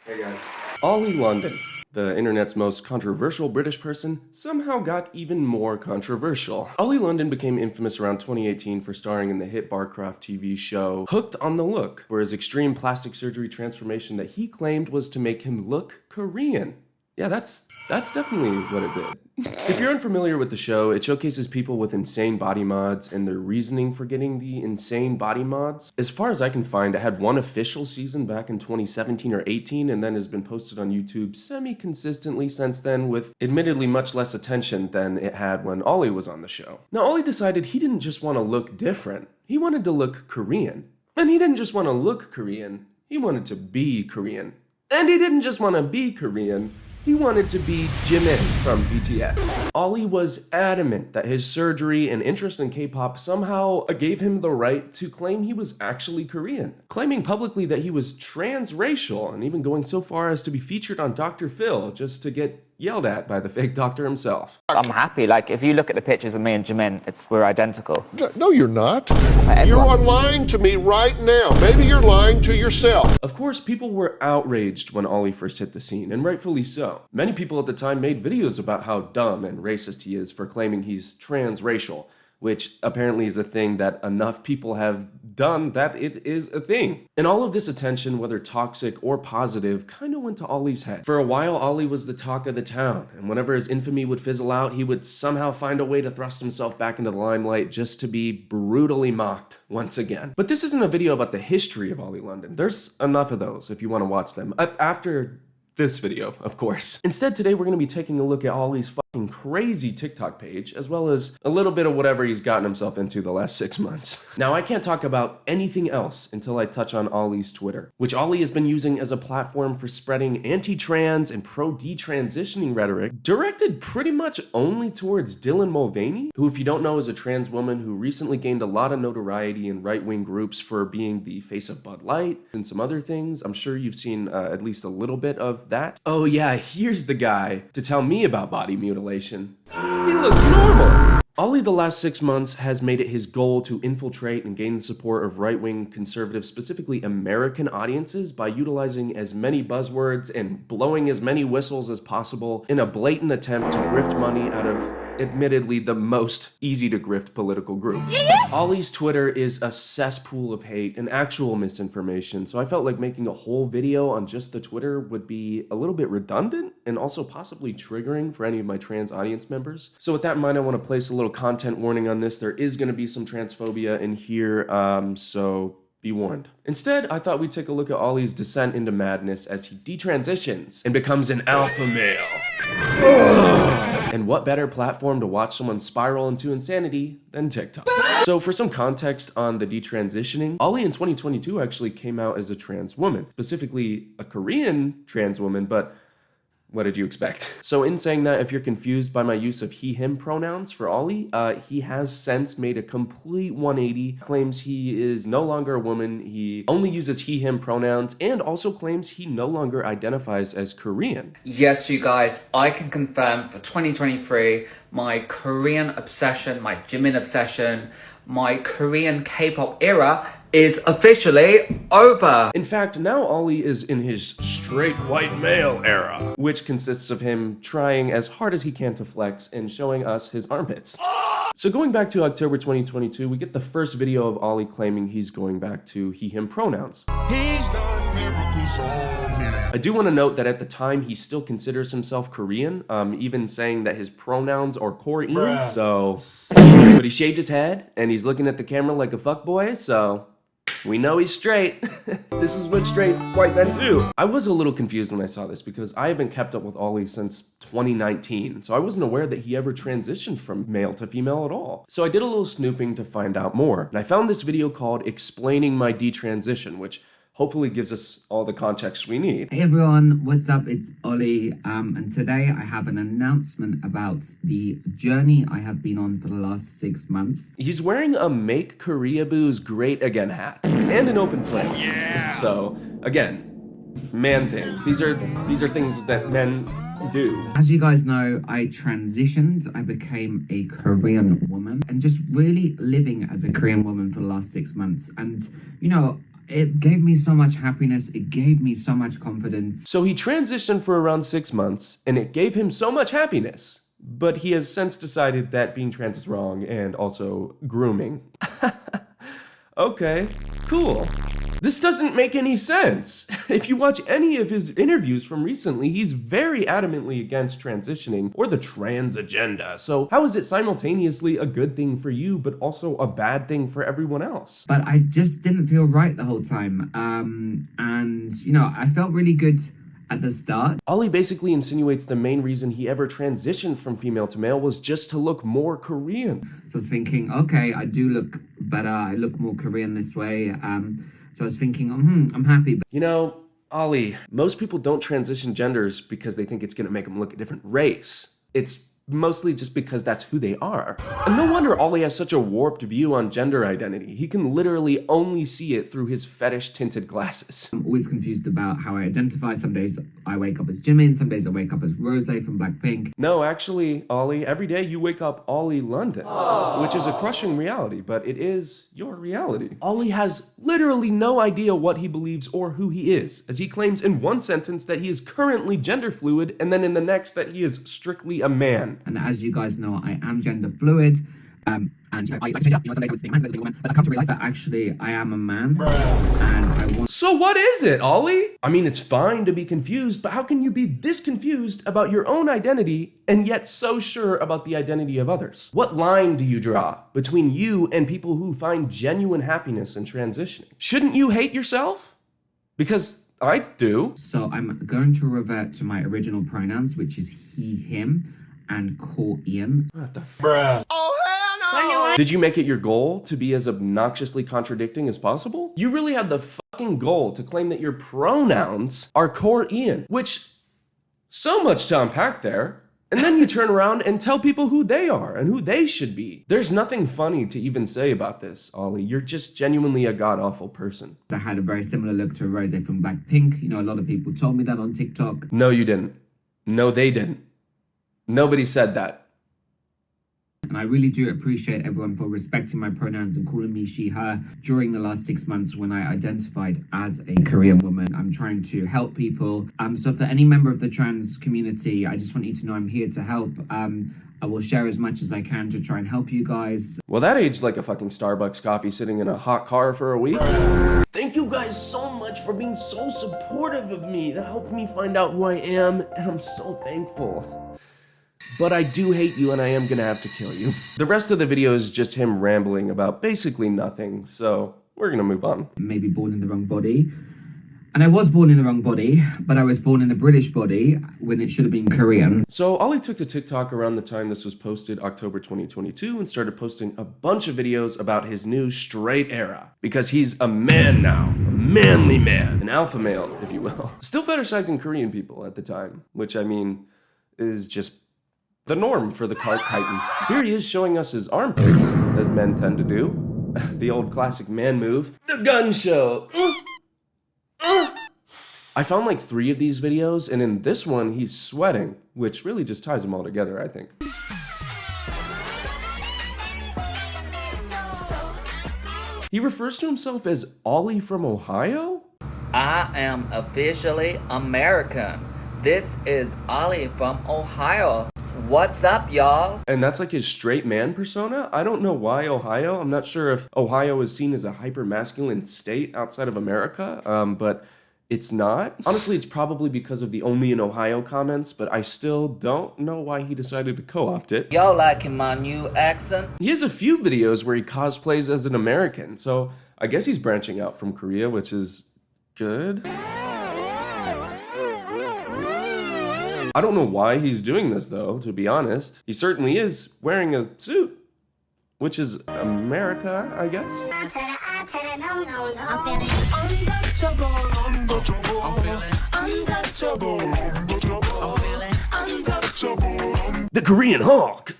Hey guys. Ollie London, the internet's most controversial British person, somehow got even more controversial. Ollie London became infamous around 2018 for starring in the hit Barcroft TV show Hooked on the Look for his extreme plastic surgery transformation that he claimed was to make him look Korean. Yeah, that's definitely what it did. If you're unfamiliar with the show, it showcases people with insane body mods and their reasoning for getting the insane body mods. As far as I can find, it had one official season back in 2017 or 18 and then has been posted on YouTube semi-consistently since then with admittedly much less attention than it had when Ollie was on the show. Now, Ollie decided he didn't just want to look different, he wanted to look Korean. And he didn't just want to look Korean, he wanted to be Korean. And he didn't just want to be Korean, he wanted to be Jimin from BTS. Ollie was adamant that his surgery and interest in K-pop somehow gave him the right to claim he was actually Korean, claiming publicly that he was transracial and even going so far as to be featured on Dr. Phil just to get yelled at by the fake doctor himself. I'm happy. Like, if you look at the pictures of me and Jimin, we're identical. No, you're not. You are lying to me right now. Maybe you're lying to yourself. Of course, people were outraged when Ollie first hit the scene, and rightfully so. Many people at the time made videos about how dumb and racist he is for claiming he's transracial, which apparently is a thing that enough people have done that it is a thing. And all of this attention, whether toxic or positive, kind of went to Ollie's head. For a while, Ollie was the talk of the town, and whenever his infamy would fizzle out, he would somehow find a way to thrust himself back into the limelight just to be brutally mocked once again. But this isn't a video about the history of Ollie London. There's enough of those if you want to watch them. After this video, of course. Instead, today we're going to be taking a look at Ollie's fucking crazy TikTok page, as well as a little bit of whatever he's gotten himself into the last 6 months. Now, I can't talk about anything else until I touch on Ollie's Twitter, which Ollie has been using as a platform for spreading anti-trans and pro-detransitioning rhetoric directed pretty much only towards Dylan Mulvaney, who, if you don't know, is a trans woman who recently gained a lot of notoriety in right-wing groups for being the face of Bud Light and some other things. I'm sure you've seen at least a little bit of that. Oh yeah, here's the guy to tell me about body mutilation. He looks normal. Ollie the last 6 months has made it his goal to infiltrate and gain the support of right-wing conservative, specifically American audiences by utilizing as many buzzwords and blowing as many whistles as possible in a blatant attempt to grift money out of admittedly the most easy to grift political group. Ollie's Twitter is a cesspool of hate and actual misinformation, so I felt like making a whole video on just the Twitter would be a little bit redundant and also possibly triggering for any of my trans audience members. So with that in mind, I want to place a little content warning on this. There is going to be some transphobia in here, so be warned. Instead, I thought we'd take a look at Ollie's descent into madness as he detransitions and becomes an alpha male. And what better platform to watch someone spiral into insanity than TikTok? So for some context on the detransitioning, Ollie in 2022 actually came out as a trans woman, specifically a Korean trans woman, but what did you expect? So in saying that, if you're confused by my use of he, him pronouns for Ollie, he has since made a complete 180, claims he is no longer a woman, he only uses he, him pronouns, and also claims he no longer identifies as Korean. Yes, you guys, I can confirm for 2023, my Korean obsession, my Jimin obsession, my Korean K-pop era is officially over. In fact, now Ollie is in his straight white male era, which consists of him trying as hard as he can to flex and showing us his armpits. So going back to October 2022, we get the first video of Ollie claiming he's going back to he, him pronouns. He's done miracles on me. I do want to note that at the time, he still considers himself Korean, even saying that his pronouns are Korean. So, but he shaved his head and he's looking at the camera like a fuckboy, so we know he's straight. This is what straight white men do. I was a little confused when I saw this because I haven't kept up with Ollie since 2019, so I wasn't aware that he ever transitioned from male to female at all. So I did a little snooping to find out more, and I found this video called Explaining My Detransition, which hopefully gives us all the context we need. Hey everyone, what's up? It's Ollie, and today I have an announcement about the journey I have been on for the last 6 months. He's wearing a Make Korea Boo's Great Again hat and an open flame. Yeah. So again, man things. These are things that men do. As you guys know, I transitioned. I became a Korean woman and just really living as a Korean woman for the last 6 months. And you know, it gave me so much happiness. It gave me so much confidence. So he transitioned for around 6 months, and it gave him so much happiness. But he has since decided that being trans is wrong and also grooming. Okay, cool. This doesn't make any sense. If you watch any of his interviews from recently, he's very adamantly against transitioning or the trans agenda. So how is it simultaneously a good thing for you, but also a bad thing for everyone else? But I just didn't feel right the whole time. And, you know, I felt really good at the start. Ollie basically insinuates the main reason he ever transitioned from female to male was just to look more Korean. So I was thinking, okay, I do look better. I look more Korean this way. So I was thinking, I'm happy. You know, Ollie, most people don't transition genders because they think it's gonna make them look a different race. It's mostly just because that's who they are. And no wonder Ollie has such a warped view on gender identity. He can literally only see it through his fetish-tinted glasses. I'm always confused about how I identify. Some days I wake up as Jimin, some days I wake up as Rose from Blackpink. No, actually, Ollie, every day you wake up Ollie London, which is a crushing reality, but it is your reality. Ollie has literally no idea what he believes or who he is, as he claims in one sentence that he is currently gender fluid, and then in the next that he is strictly a man. And as you guys know, I am gender fluid. And I like to change up, some days I was being man, some days being a woman. But I come to realize that actually I am a man. And I want. So what is it, Ollie? I mean, it's fine to be confused, but how can you be this confused about your own identity and yet so sure about the identity of others? What line do you draw between you and people who find genuine happiness in transitioning? Shouldn't you hate yourself? Because I do. So I'm going to revert to my original pronouns, which is he, him, and call Ian. What the f- Did you make it your goal to be as obnoxiously contradicting as possible? You really had the fucking goal to claim that your pronouns are core Ian, which, so much to unpack there. And then you turn around and tell people who they are and who they should be. There's nothing funny to even say about this, Ollie. You're just genuinely a god-awful person. I had a very similar look to Rose from Blackpink. You know, a lot of people told me that on TikTok. No, you didn't. No, they didn't. Nobody said that. And I really do appreciate everyone for respecting my pronouns and calling me she, her during the last 6 months when I identified as a Korean woman. I'm trying to help people. So for any member of the trans community, I just want you to know I'm here to help. I will share as much as I can to try and help you guys. Well, that aged like a fucking Starbucks coffee sitting in a hot car for a week. Thank you guys so much for being so supportive of me. That helped me find out who I am, and I'm so thankful. But I do hate you and I am gonna have to kill you. The rest of the video is just him rambling about basically nothing, so we're gonna move on. Maybe born in the wrong body. And I was born in the wrong body, but I was born in the British body when it should have been Korean. So Ollie took to TikTok around the time this was posted, October 2022, and started posting a bunch of videos about his new straight era. Because he's a man now, a manly man, an alpha male, if you will. Still fetishizing Korean people at the time, which I mean, is just the norm for the cart titan. Here he is showing us his armpits, as men tend to do. The old classic man move, the gun show. I found like 3 of these videos, and in this one, he's sweating, which really just ties them all together, I think. He refers to himself as Ollie from Ohio? I am officially American. This is Ollie from Ohio. What's up, y'all? And that's like his straight man persona? I don't know why Ohio. I'm not sure if Ohio is seen as a hyper-masculine state outside of America, but it's not. Honestly, it's probably because of the only in Ohio comments, but I still don't know why he decided to co-opt it. Y'all liking my new accent? He has a few videos where he cosplays as an American, so I guess he's branching out from Korea, which is good. I don't know why he's doing this though, to be honest. He certainly is wearing a suit, which is America, I guess. The Korean Hawk!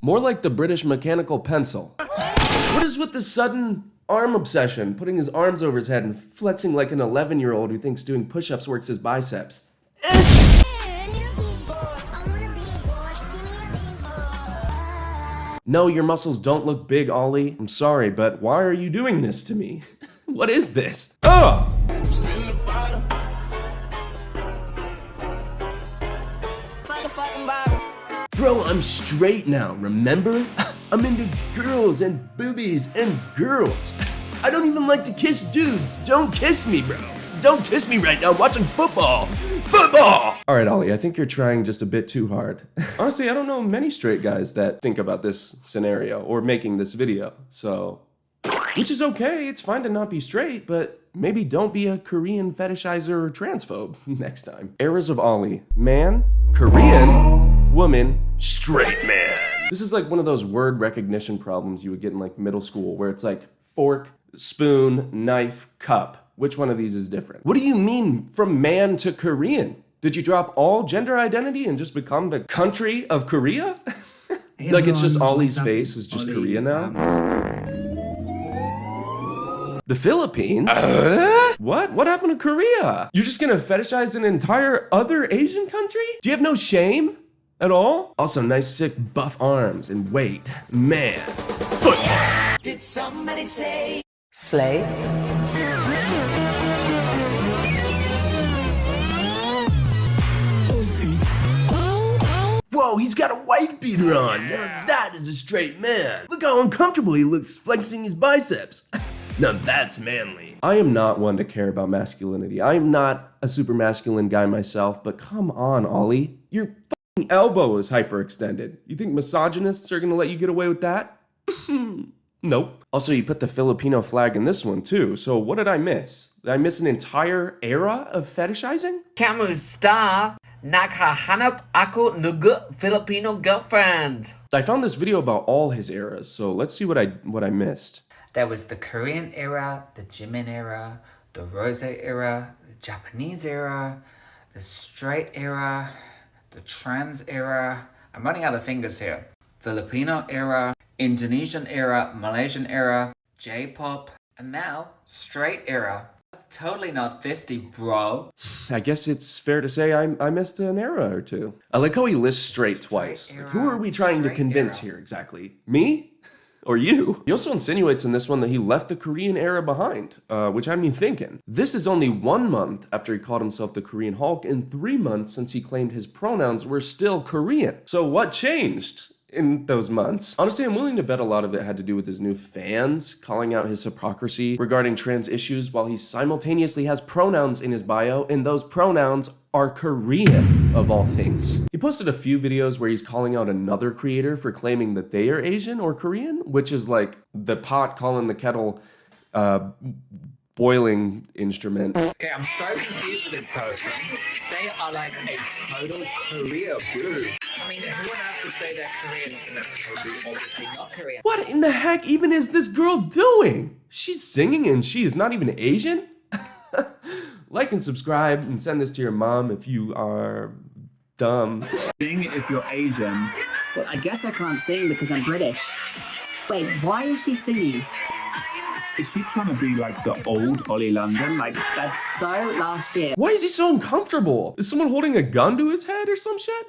More like the British mechanical pencil. What is with the sudden arm obsession, putting his arms over his head and flexing like an 11-year-old who thinks doing push-ups works his biceps? No, your muscles don't look big, Ollie. I'm sorry, but why are you doing this to me? What is this? Ugh! Bro, I'm straight now, remember? I'm into girls and boobies and girls. I don't even like to kiss dudes. Don't kiss me, bro. Don't kiss me right now. I'm watching football. Football! All right, Ollie, I think you're trying just a bit too hard. Honestly, I don't know many straight guys that think about this scenario or making this video, so... Which is okay, it's fine to not be straight, but maybe don't be a Korean fetishizer or transphobe next time. Eras of Ollie. Man, Korean, woman, straight man. This is like one of those word recognition problems you would get in like middle school where it's like fork, spoon, knife, cup. Which one of these is different? What do you mean from man to Korean? Did you drop all gender identity and just become the country of Korea? Like it's just Ollie's face is just Korea now? The Philippines? What? What happened to Korea? You're just gonna fetishize an entire other Asian country? Do you have no shame at all? Also, nice sick buff arms and weight. Man. Football. Did somebody say Slave? Whoa, he's got a wife beater on. Now that is a straight man. Look how uncomfortable he looks flexing his biceps. Now that's manly. I am not one to care about masculinity. I am not a super masculine guy myself, but come on, Ollie. Your fucking elbow is hyperextended. You think misogynists are gonna let you get away with that? Nope. Also, you put the Filipino flag in this one too, so what did I miss? Did I miss an entire era of fetishizing? Kamusta? Nakahanap ako ng Filipino girlfriend. I found this video about all his eras, so let's see what I missed. There was the Korean era, the Jimin era, the Rose era, the Japanese era, the straight era, the trans era. I'm running out of fingers here. Filipino era, Indonesian era, Malaysian era, J-pop, and now straight era. That's totally not 50, bro. I guess it's fair to say I missed an era or two. I like how he lists straight twice. Like, who are we trying to convince here exactly? Me? Or you? He also insinuates in this one that he left the Korean era behind, which had me thinking. This is only 1 month after he called himself the Korean Hulk and 3 months since he claimed his pronouns were still Korean. So what changed in those months? Honestly, I'm willing to bet a lot of it had to do with his new fans calling out his hypocrisy regarding trans issues while he simultaneously has pronouns in his bio, and those pronouns are Korean, of all things. He posted a few videos where he's calling out another creator for claiming that they are Asian or Korean, which is like the pot calling the kettle boiling instrument. Okay, I'm so confused with this person. They are like a total Korea boo. I mean, everyone else would say they're Korean and they're totally obviously not Korean. What in the heck even is this girl doing? She's singing and she is not even Asian? Like and subscribe and send this to your mom if you are dumb. Sing if you're Asian. Well, I guess I can't sing because I'm British. Wait, why is she singing? Is she trying to be like the old Ollie London? Like, That's so last year. Why is he so uncomfortable? Is someone holding a gun to his head or some shit?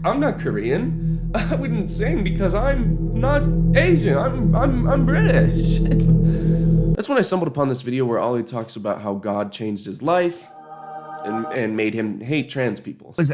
I'm not Korean. I wouldn't sing because I'm not Asian. I'm British. That's when I stumbled upon this video where Ollie talks about how God changed his life and made him hate trans people. It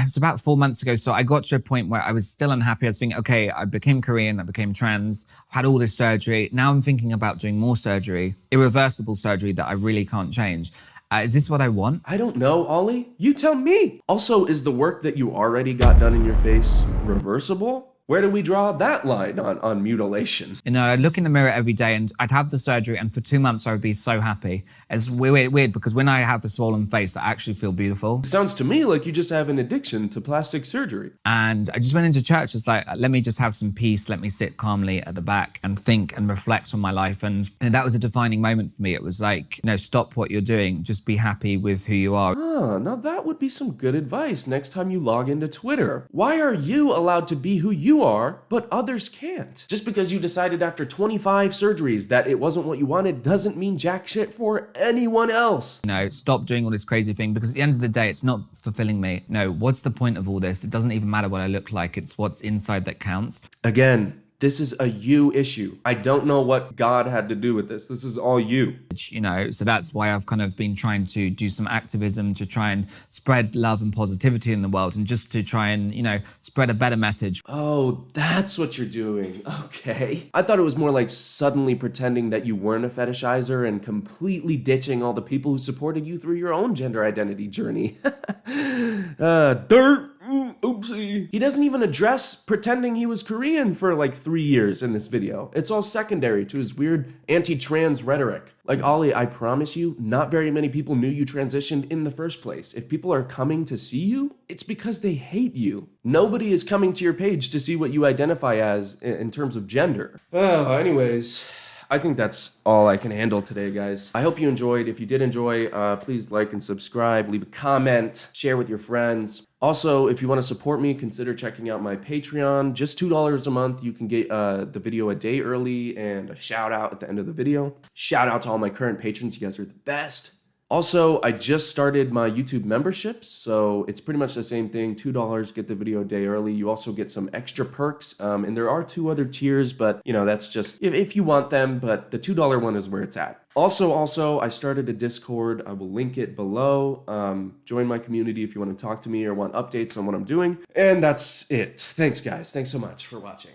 was about 4 months ago, so I got to a point where I was still unhappy. I was thinking, okay, I became Korean, I became trans, had all this surgery. Now I'm thinking about doing more surgery, irreversible surgery that I really can't change. Is this what I want? I don't know, Ollie. You tell me. Also, is the work that you already got done in your face reversible? Where do we draw that line on mutilation? You know, I'd look in the mirror every day and I'd have the surgery, and for 2 months I would be so happy. It's weird because when I have a swollen face, I actually feel beautiful. It sounds to me like you just have an addiction to plastic surgery. And I just went into church, it's like, let me just have some peace, let me sit calmly at the back and think and reflect on my life. And that was a defining moment for me. It was like, stop what you're doing, just be happy with who you are. Now that would be some good advice next time you log into Twitter. Why are you allowed to be who you you are, but others can't. Just because you decided after 25 surgeries that it wasn't what you wanted doesn't mean jack shit for anyone else. You know, stop doing all this crazy thing, because at the end of the day, it's not fulfilling me. No, what's the point of all this? It doesn't even matter what I look like. It's what's inside that counts. Again, this is a you issue. I don't know what God had to do with this. This is all you. You know, so that's why I've kind of been trying to do some activism to try and spread love and positivity in the world, and just to try and, you know, spread a better message. Oh, that's what you're doing. Okay. I thought it was more like suddenly pretending that you weren't a fetishizer and completely ditching all the people who supported you through your own gender identity journey. Dirt. Oopsie. He doesn't even address pretending he was Korean for like 3 years in this video. It's all secondary to his weird anti-trans rhetoric. Like, Ollie, I promise you, not very many people knew you transitioned in the first place. If people are coming to see you, it's because they hate you. Nobody is coming to your page to see what you identify as in terms of gender. Oh, anyways, I think that's all I can handle today, guys. I hope you enjoyed. If you did enjoy, please like and subscribe, leave a comment, share with your friends. Also, if you want to support me, consider checking out my Patreon. Just $2 a month. You can get the video a day early and a shout out at the end of the video. Shout out to all my current patrons. You guys are the best. Also, I just started my YouTube memberships, so it's pretty much the same thing. $2, get the video a day early. You also get some extra perks, and there are 2 other tiers, but you know, that's just if you want them, but the $2 one is where it's at. Also, I started a Discord. I will link it below. Join my community if you want to talk to me or want updates on what I'm doing. And that's it. Thanks, guys. Thanks so much for watching.